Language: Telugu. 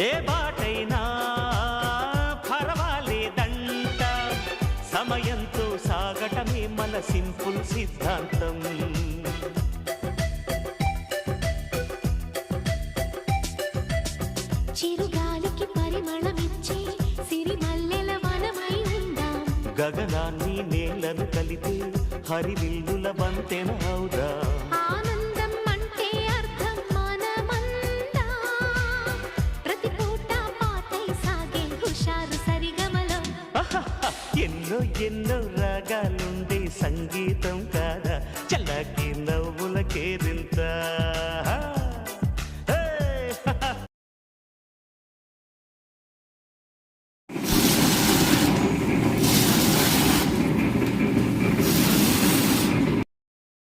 ఏ బాటైనా పర్వాలేదంట, సమయంతో సాగటమే మన సింపుల్ సిద్ధాంతం. చిరుగాలికి పరిమళమిచ్చే సిరిమల్లెల వనమై ఉందాం, గగనాన్ని నేలను కలిపే హరివిల్లుల వంతెన అవుదాం. ఆనందం అంటే అర్థం మనమందా, ప్రతి పూట పాటై సాగే హుషారు సరిగమలో. ఎన్నో ఎన్నో రాగాలుండే సంగీతం